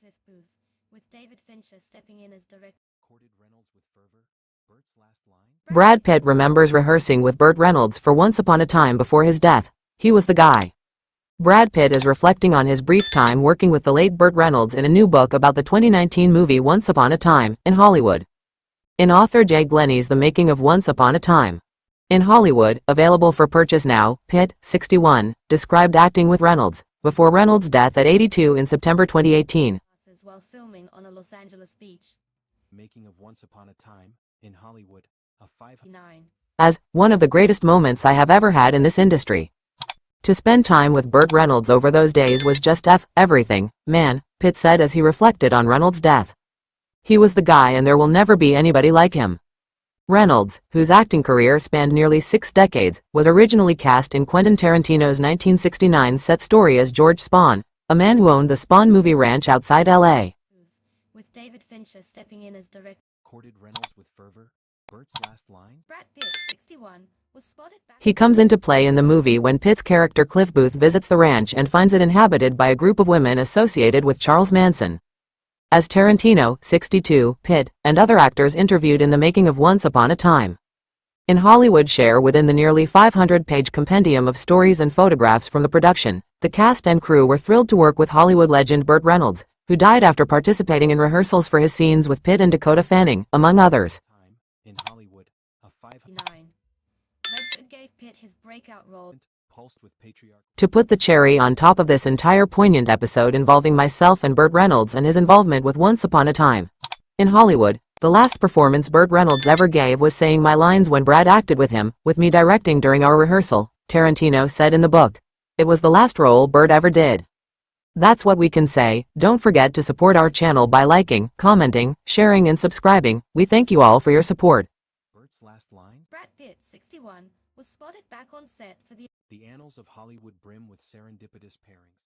Cliff Booth, with David Fincher stepping in as director. Reynolds with fervor. Burt's last line. Brad Pitt remembers rehearsing with Burt Reynolds for Once Upon a Time before his death. He was the guy. Brad Pitt is reflecting on his brief time working with the late Burt Reynolds in a new book about the 2019 movie Once Upon a Time in Hollywood. In author Jay Glenny's The Making of Once Upon a Time in Hollywood, available for purchase now, Pitt, 61, described acting with Reynolds before Reynolds' death at 82 in September 2018. While filming on a Los Angeles beach. Making of Once Upon a Time in Hollywood, a 5:09. As one of the greatest moments I have ever had in this industry. To spend time with Burt Reynolds over those days was just everything, man, Pitt said as he reflected on Reynolds' death. He was the guy and there will never be anybody like him. Reynolds, whose acting career spanned nearly 6 decades, was originally cast in Quentin Tarantino's 1969 set story as George Spahn, a man who owned the Spahn movie ranch outside L.A. With David Fincher stepping in as director. Reynolds with fervor. Burt's last line. Brad Pitt, 61, was spotted back. He comes into play in the movie when Pitt's character Cliff Booth visits the ranch and finds it inhabited by a group of women associated with Charles Manson. As Tarantino, 62, Pitt, and other actors interviewed in the making of Once Upon a Time in Hollywood share within the nearly 500-page compendium of stories and photographs from the production. The cast and crew were thrilled to work with Hollywood legend Burt Reynolds, who died after participating in rehearsals for his scenes with Pitt and Dakota Fanning, among others. In Hollywood, a 5:09. Redford gave Pitt his breakout role. Pulsed with patriarch. To put the cherry on top of this entire poignant episode involving myself and Burt Reynolds and his involvement with Once Upon a Time in Hollywood, the last performance Burt Reynolds ever gave was saying my lines when Brad acted with him, with me directing during our rehearsal, Tarantino said in the book. It was the last role Burt ever did. That's what we can say. Don't forget to support our channel by liking, commenting, sharing and subscribing. We thank you all for your support. Burt's last line. Brad Pitt, 61, was spotted back on set for the annals of Hollywood brim with serendipitous pairings.